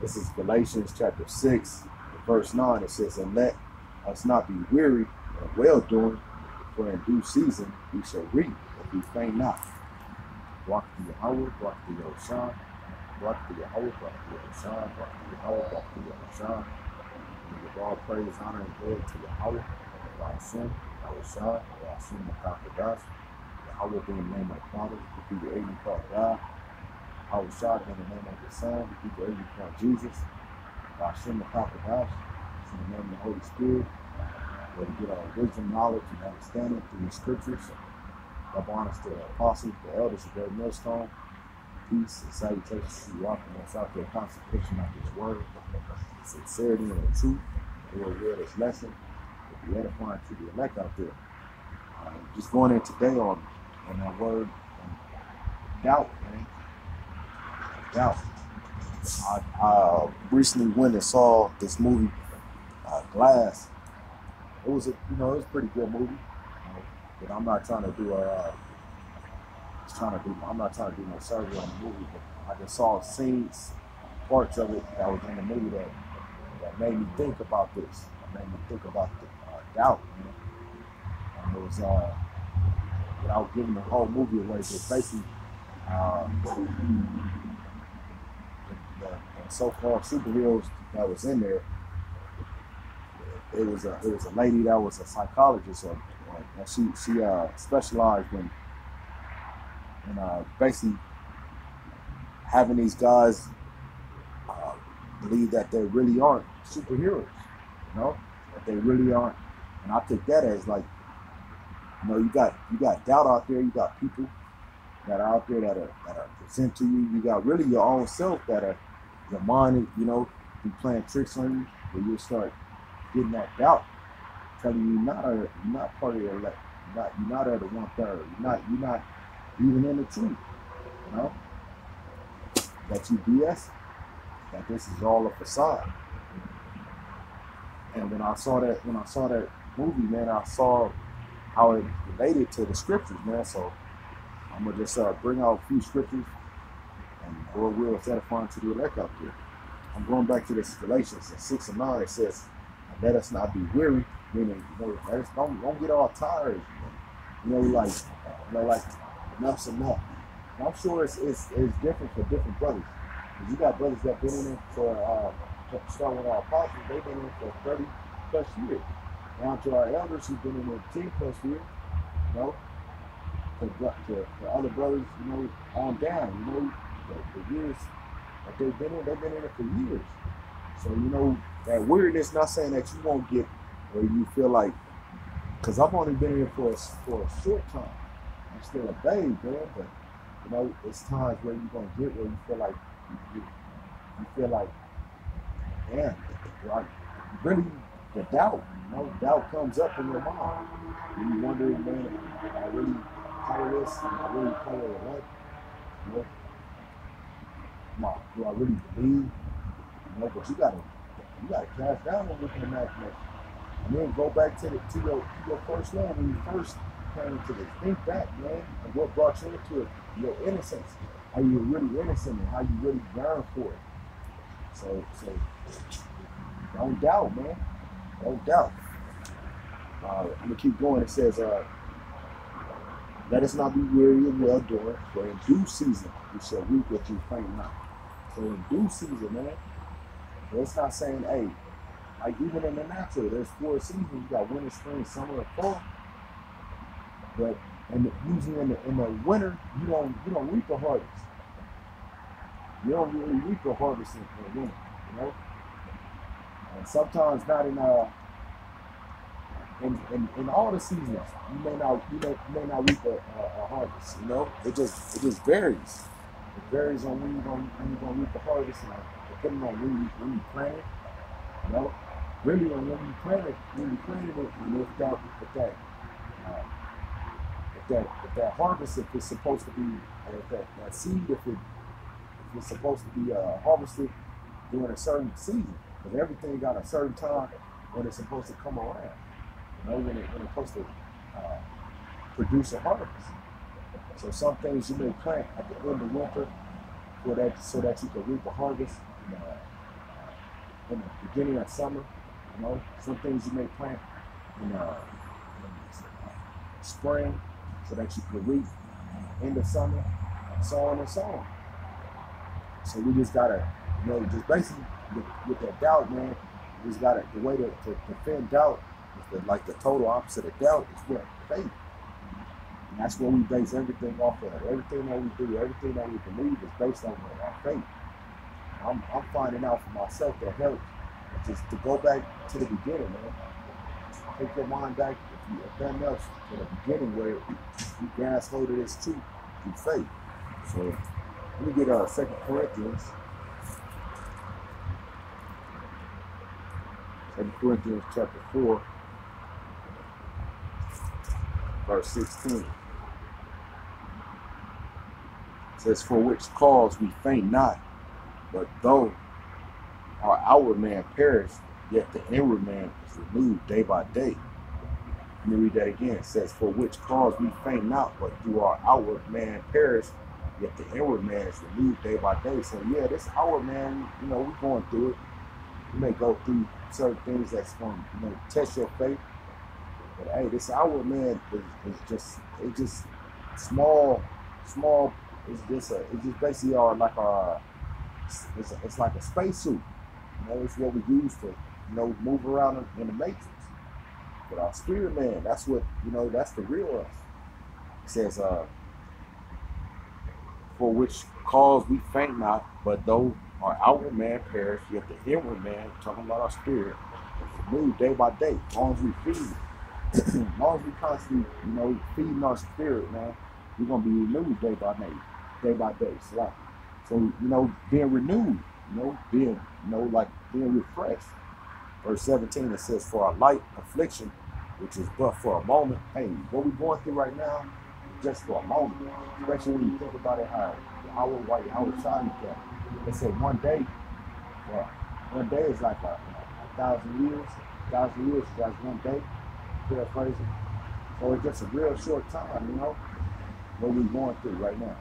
This is Galatians chapter 6, verse 9. It says, "And let us not be weary of well doing, for in due season we shall reap if we faint not." Block the Yahweh, block the Yoshan, block the Yahweh, block the Yoshan, block the Yahweh, block the Yoshan. We give all praise, honor, and glory to Yahweh, Hashem, Yahushan, Hashem, Makakadash. Yahweh being the name of the Father, the people agent called God. Yahushan being the name of the Son, the people agent called Jesus. Hashem, Makakadash, in the name of the Holy Spirit, where we get our wisdom, knowledge, and understanding through the scriptures. Double honors to the apostles, the elders of Great Millstone. Peace and salutations to you all from us out there, consecration of His word, sincerity and the truth. We will read this lesson. Will be edifying to the elect out there. Just going in today on that word doubt, man. Doubt. I recently went and saw this movie, Glass. It was it was a pretty good movie. But I'm not trying to do I'm not trying to do no survey on the movie, but I just saw scenes, parts of it that was in the movie that made me think about this. It made me think about the doubt, man. And it was without giving the whole movie away, but basically the so-called superheroes that was in there. It was a lady that was a psychologist, and she specialized in basically having these guys believe that they really aren't superheroes, that they really aren't. And I took that as like, you got doubt out there. You got people that are out there that are present to you. You got really your own self that are your mind, be playing tricks on you, where you start getting that doubt, telling you you're not part of the elect, you're not of the 1/3, you're not even in the truth, that you BS, that this is all a facade. And when I saw that movie, man, I saw how it related to the scriptures, man. So I'm gonna just bring out a few scriptures, and Lord will edifying to the elect out there. I'm going back to this Galatians 6 and 9. It says, "Let us not be weary," meaning, let us don't get all tired. Like enough's enough. And I'm sure it's different for different brothers. Because you got brothers that been in it for starting with our apostles, they've been in it for 30 plus years. Down to our elders who've been in it 10 plus years, to other brothers, on down, the years that they've been in it for years. So, that weirdness, not saying that you won't get where you feel like, because I've only been in it for a short time. I'm still a babe, man, but it's times where you're gonna get where you feel like you feel like, damn, like really the doubt, doubt comes up in your mind. And you wonder, man, am I really powerless? Am I really part of the life? Do I really believe? But you gotta cast down on looking imagination. And then go back to your first love when you first came into this. Think back, man, and what brought you into it, your innocence, how you were really innocent and how you really yearned for it. So don't doubt, man. Don't doubt. I'm gonna keep going. It says, "Let us not be weary of well doing, for in due season we shall reap if we faint not." So in due season, man. So it's not saying, hey, like even in the natural, there's 4 seasons. You got winter, spring, summer, and fall. But usually in the winter, you don't reap a harvest. You don't really reap a harvest in the winter, And sometimes not in all the seasons, you may not reap a harvest. It just varies. It varies on when you're gonna reap the harvest, and depending on when you plant it. Really on when you planted it, and if that harvest, if it's supposed to be, if that seed, if it's supposed to be harvested during a certain season, because everything got a certain time when it's supposed to come around. When it's supposed to produce a harvest. So some things you may plant at the end of winter so that you can reap a harvest in the beginning of summer. You know, some things you may plant in spring so that you can reap in the summer, so on and so on. So we just gotta, you know, just basically with that doubt, man, we just gotta, the way to defend doubt is like the total opposite of doubt is what? Faith. And that's what we base everything off of. Everything that we do, everything that we believe is based on our faith. I'm finding out for myself that helps just to go back to the beginning, man. Take your mind back, if nothing else, to the beginning where you grasp hold of this truth through faith. So let me get 2 Corinthians. 2 Corinthians chapter 4, verse 16. It says, for which cause we faint not, but though our outward man perish, yet the inward man is renewed day by day. Let me read that again. It says, for which cause we faint not, but through our outward man perish, yet the inward man is renewed day by day. So yeah, this outward man, you know, we're going through it. You may go through certain things that's going to, you know, test your faith. But hey, this outward man is just, it's just small, it's just basically like it's like a spacesuit. You know, it's what we use to, you know, move around in the matrix. But our spirit man, that's what, you know, that's the real us. It says, for which cause we faint not, but though our outward man perish, yet the inward man, talking about our spirit, is renewed day by day. As long as we feed, as long as we constantly, you know, feeding our spirit, man, we're gonna be renewed day by day. So you know, being renewed, you know, being, you know, like being refreshed. Verse 17, it says, for a light affliction, which is but for a moment. Hey, what we're going through right now, just for a moment. Especially when you think about it, how our shining at. They say one day is like a 1,000 years. 1,000 years is like one day, paraphrasing. So it's just a real short time, you know, what we're going through right now.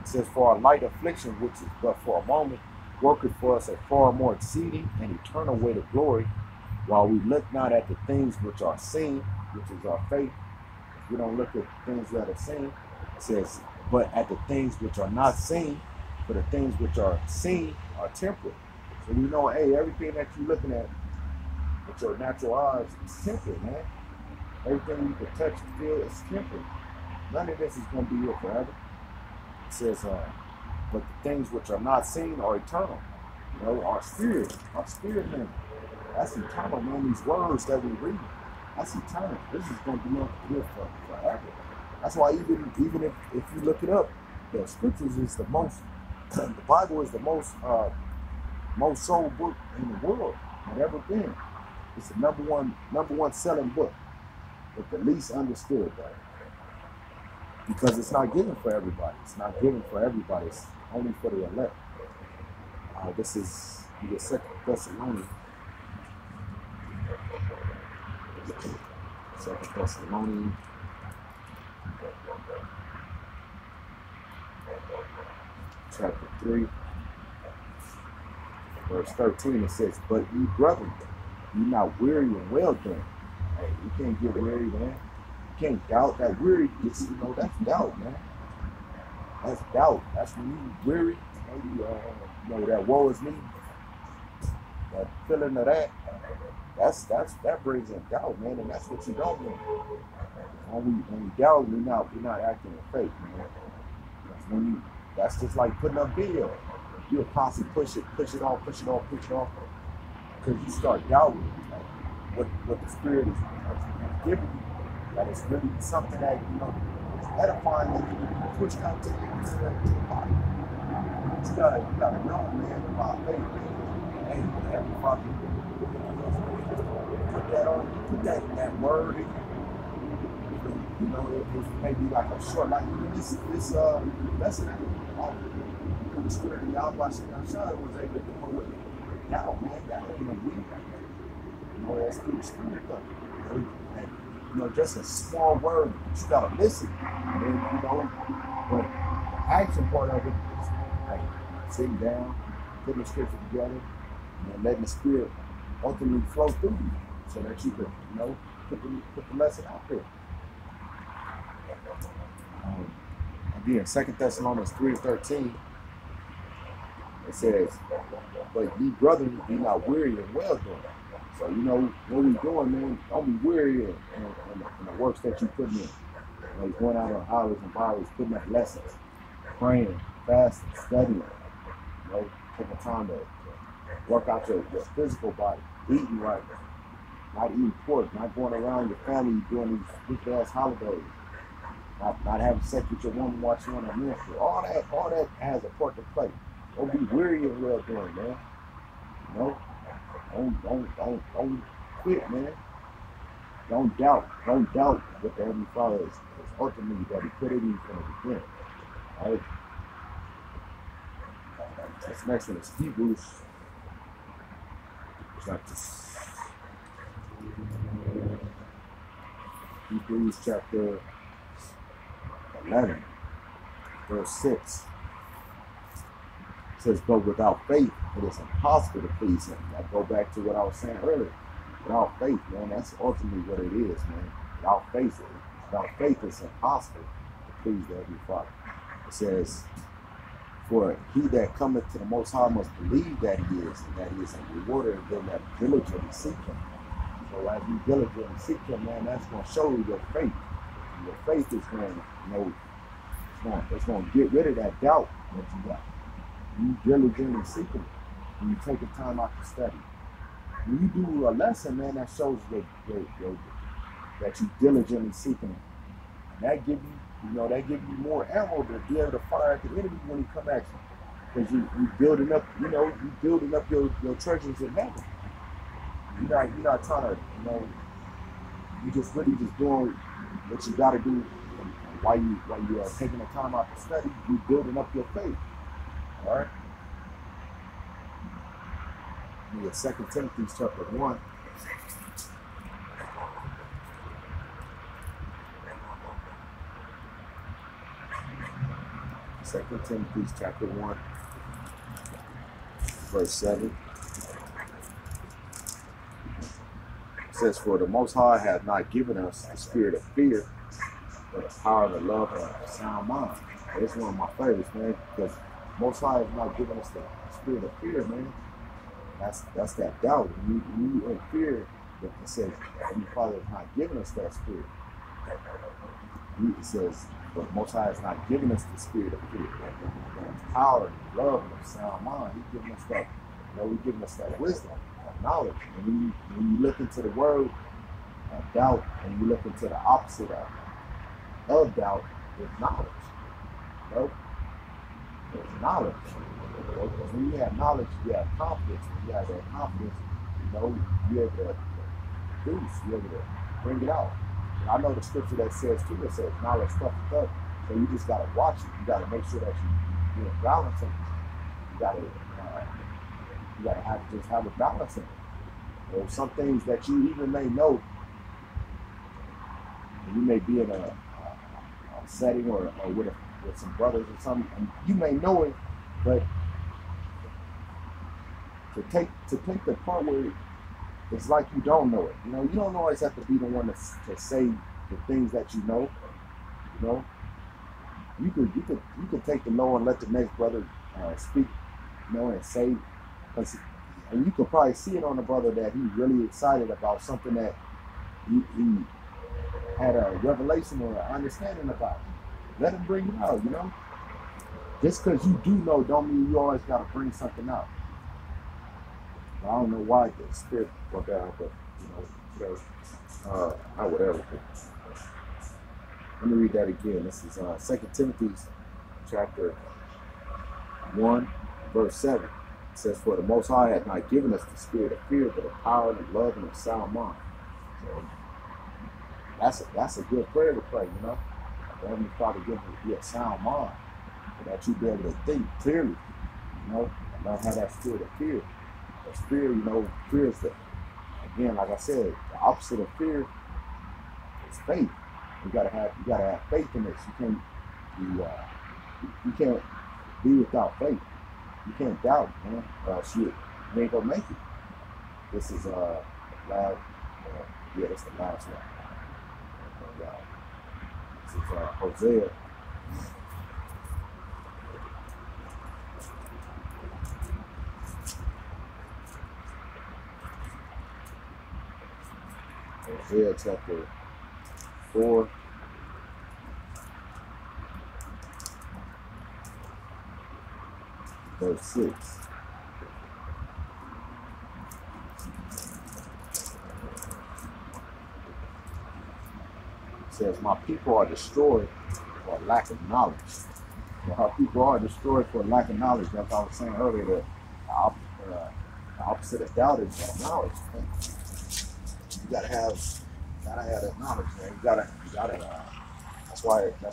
It says, for a light affliction, which is but for a moment, worketh for us a far more exceeding and eternal weight of glory, while we look not at the things which are seen, which is our faith. We don't look at things that are seen. It says, but at the things which are not seen, for the things which are seen are temporal. So we know, hey, everything that you're looking at with your natural eyes is temporal, man. Everything you can touch and feel is temporal. None of this is going to be here forever. It says, but the things which are not seen are eternal. You know, our spirit, man, that's eternal, man. These words that we read, that's eternal. This is going to be here forever. That's why even if you look it up, the scriptures is the most, the Bible is the most sold book in the world that ever been. It's the number one selling book, but the least understood, though. Because it's not given for everybody. It's not given for everybody. It's only for the elect. This is the 2 Thessalonians. 2 Thessalonians. Chapter 3. Verse 13, it says, but ye brethren, ye not weary and well done. Hey, you can't get weary, man. You can't doubt. That weary, you know, that's doubt, man. That's doubt. That's when you weary, maybe, you know, that woe is me. That feeling of that brings in doubt, man, and that's what you don't want. When we doubt, we're not acting in faith, man. That's just like putting up video. You'll constantly push it off, because you start doubting what the Spirit is giving you. That it's really something that, you know, is edifying that you can be pushed out to the body. You gotta know, man, about faith. Hey, every fucking put that word in. You know, it may be like a short, like this lesson. The Spirit of Yahweh was able to do it with now, man. That in a week. You know, that's through the Spirit, though. And, you know, just a small word, you gotta listen. And then, you know, but the action part of it is like sitting down, putting the scripture together, and letting the Spirit ultimately flow through you so that you could, put the lesson out there. Again, 2 Thessalonians 3:13, it says, but ye brethren, be not weary in well doing. So, what we doing, man, don't be weary in the works that you put in. He's going out on hours and hours, putting up lessons, praying, fasting, studying, taking time to work out your physical body, eating right, not eating pork, not going around your family doing these big ass holidays, not having sex with your woman while you're on a menstrual. All that has a part to play. Don't be weary of well doing, man. Don't quit, man. Don't doubt what the Heavenly Father is ultimately that He put it in from the beginning. All right. This next one is Hebrews chapter 11, verse 6. It says, but without faith, it is impossible to please Him. I go back to what I was saying earlier. Without faith, man, that's ultimately what it is, man. Without faith, it's impossible to please the Heavenly Father. It says, for he that cometh to the Most High must believe that He is, and that He is a rewarder of them that diligently seek Him. So as you diligently seek Him, man, that's going to show you your faith. And your faith is going, it's going to get rid of that doubt that you got. You diligently seek Him, and you take the time out to study. When you do a lesson, man, that shows that you diligently seeking Him. And that give you more ammo to be able to fire at the enemy when he come at you. Because you building up, your treasures in heaven. You're not trying to, you just really just doing what you gotta do while you are taking the time out to study. You building up your faith. All right. 2 Timothy chapter 1. 2 Timothy chapter 1, verse 7. It says, for the Most High hath not given us the spirit of fear, but the power of love and a sound mind. It's one of my favorites, man, because Most High has not given us the spirit of fear, man. That's that doubt. When you in fear, it says, Heavenly Father has not given us that spirit. It says, but the Most High has not given us the spirit of fear, but power and love and a sound mind. He's giving us that, He's giving us that wisdom, that knowledge. And when you look into the word of doubt, and you look into the opposite of doubt, is knowledge. It's knowledge. Because when you have knowledge, you have confidence. When you have that confidence, you're able to produce, you're able to bring it out. And I know the scripture that says too, it says knowledge puffeth up. So you just gotta watch it. You gotta make sure that you're balancing it. You gotta have a balance in it. There's some things that you even may know, and you may be in a setting or with some brothers or something, and you may know it, but to take the part where it's like you don't know it. You don't always have to be the one to say the things that you know. You could take the low and let the next brother speak, and say, and you could probably see it on the brother that he's really excited about something that he had a revelation or an understanding about. Let him bring it out. Just because you do know, don't mean you always got to bring something out. I don't know why the spirit brought that out, but whatever. Let me read that again. This is 2 Timothy chapter 1, verse 7. It says, for the Most High hath not given us the spirit of fear, but of power and love and a sound mind. So that's a good prayer to pray, The Heavenly Father give you a sound mind, so that you be able to think clearly, and not have that spirit of fear. Because fear, fear is again, like I said, the opposite of fear is faith. You gotta have faith in this. You can't be without faith. You can't doubt, man. Or else you ain't gonna make it. This is last. Yeah, that's the last one. And, this is Hosea. Hosea chapter 4. Verse 6. It says, my people are destroyed for lack of knowledge. Well, our people are destroyed for lack of knowledge. That's what I was saying earlier. That the opposite of doubt is knowledge. Man. You gotta have that knowledge, man. You gotta. That's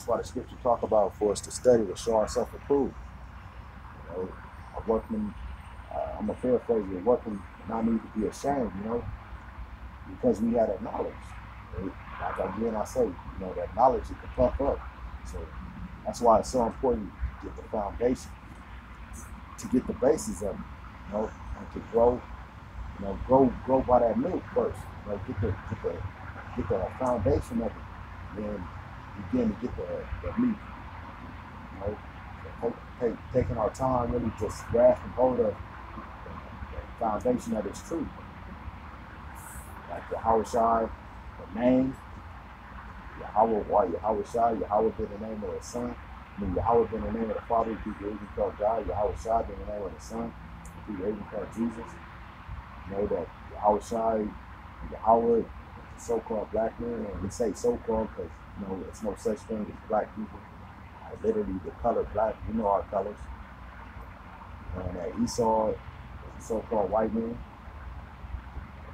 why the scripture talk about for us to study to show ourselves approved. You know, a workman. I'm gonna paraphrase it. A workman not need to be ashamed. You know, because we had that knowledge. Right? Like again, I say, you know, that knowledge it can puff up. So that's why it's so important to get the foundation, to get the basis of it, you know, and to grow, you know, grow by that milk first. You know, get the foundation of it, then begin to get the meat. You know, taking our time, really just grasping hold of the foundation of its truth, like the Yahweh, the name. Yahweh, why Yahweh Shai, Yahweh been the name of the Son. I mean, Yahweh been the name of the Father, people even call God. Yahweh Shai been the name of the Son, people even call Jesus. You know that Yahweh Shai, Yahweh, so-called black men, and we say so-called because, you know, it's no such thing as black people. Literally, the color black, we know our colors. And that Esau, the so-called white man,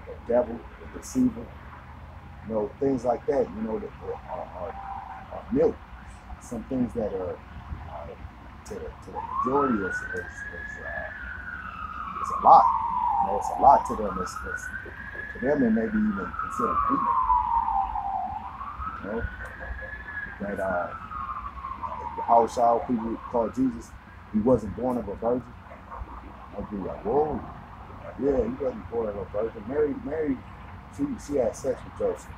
the devil, the deceiver. You know, things like that, you know, that are milk. Some things that are to the majority is a lot. You know, it's a lot to them. It's to them it may be even considered deep. You know, that the Yahweh people call Jesus, he wasn't born of a virgin. I'd be like, whoa, yeah, he wasn't born of a virgin. Mary, she had sex with Joseph.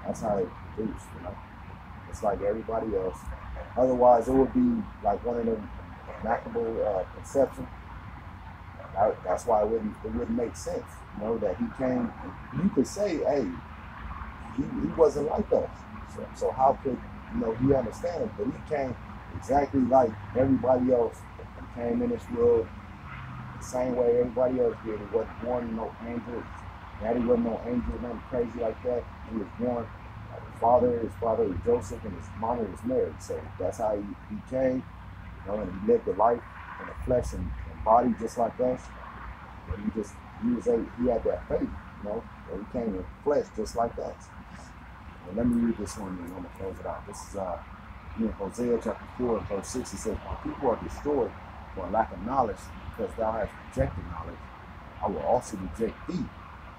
That's how it produced, you know. It's like everybody else. Otherwise, it would be like one of them immaculate conception. That's why it wouldn't make sense, you know, that he came. You could say, hey, he wasn't like us. So how could, you know, he understand it? But he came exactly like everybody else. He came in this world the same way everybody else did. He wasn't born no angel. Daddy wasn't no angel, nothing crazy like that. He was born. His father was Joseph, and his mama was Mary. So that's how he came, you know, and he lived a life in the flesh and body just like us. And he had that faith, you know, and he came in flesh just like us. And let me read this one and I'm gonna close it out. This is in Hosea chapter 4, verse 6. It says, my people are destroyed for lack of knowledge, because thou hast rejected knowledge. I will also reject thee,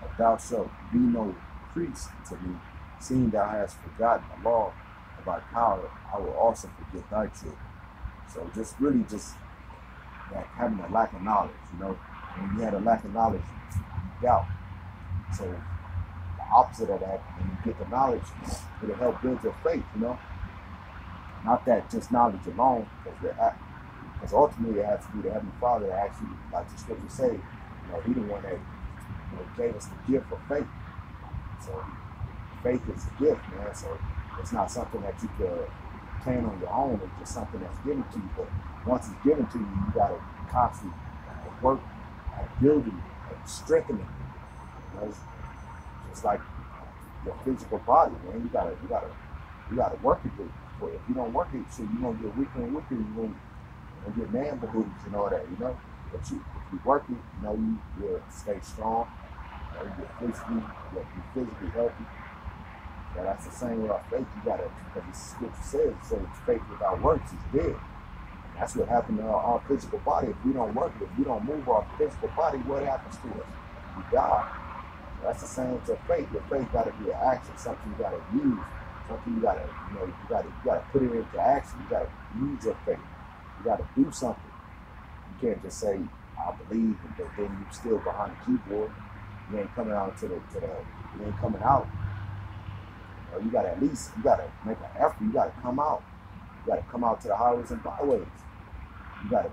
but thou shalt be no priest to me. Seeing thou hast forgotten the law of thy power, I will also forget thy children. So just really like having a lack of knowledge, you know. When you had a lack of knowledge, you doubt. So the opposite of that, when you get the knowledge, it'll help build your faith, you know. Not that just knowledge alone, because ultimately it has to be the Heavenly Father that actually, like the scripture say, you know, he the one that, you know, gave us the gift of faith. So faith is a gift, man. So it's not something that you could obtain on your own. It's just something that's given to you. But once it's given to you, you gotta constantly work at building and strengthening. You know, just like your physical body, man. You gotta work it. But if you don't work it, so you're gonna get weaker and weaker. You're gonna get man boobs and all that, you know. But if you work it, you know, you'll stay strong. You know, you're physically healthy. Yeah, that's the same with our faith. You gotta, because the scripture says, faith without works is dead. That's what happened to our physical body. If we don't work it, if we don't move our physical body, what happens to us? We die. So that's the same with your faith. Your faith gotta be an action, something you gotta use, something you gotta, you know, you gotta put it into action. You gotta use your faith. You gotta do something. You can't just say, I believe, but then you still behind the keyboard. You ain't coming out you ain't coming out. You know, you gotta you gotta make an effort. You gotta come out. You gotta come out to the highways and byways. You gotta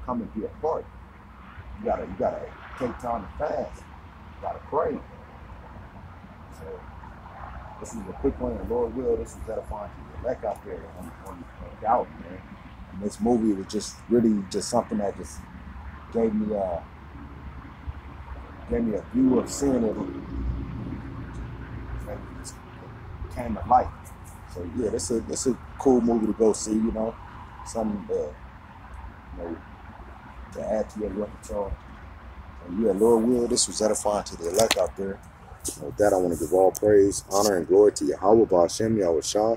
come and be a part. You gotta take time to fast. You gotta pray. So this is a quick one, and Lord will, this is edifying to the elect out there on doubt, man. And this movie was just really just something that just gave me a view of sin that just came to light. So yeah, this a cool movie to go see, you know. Something to add to your repertoire. And yeah, Lord will, this was edifying to the elect out there. And with that, I want to give all praise, honor, and glory to Yahweh, Ba'ashem, Yahweh Shah,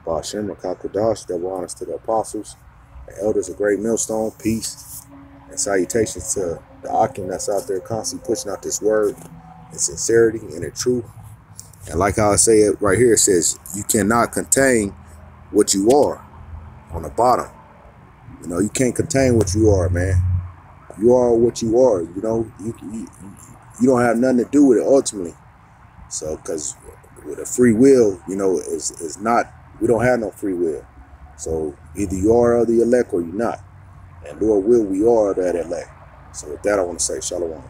Ba'ashem, Rakakodash, double honors to the apostles, the elders of Great Millstone, peace, and salutations to the Akim that's out there constantly pushing out this word in sincerity and in truth. And like how I say it right here, it says, you cannot contain what you are on the bottom. You know, you can't contain what you are, man. You are what you are. You know, you don't have nothing to do with it ultimately. So, because with a free will, you know, is not, we don't have no free will. So either you are of the elect or you're not. And Lord will, we are that elect. So with that, I want to say shalom.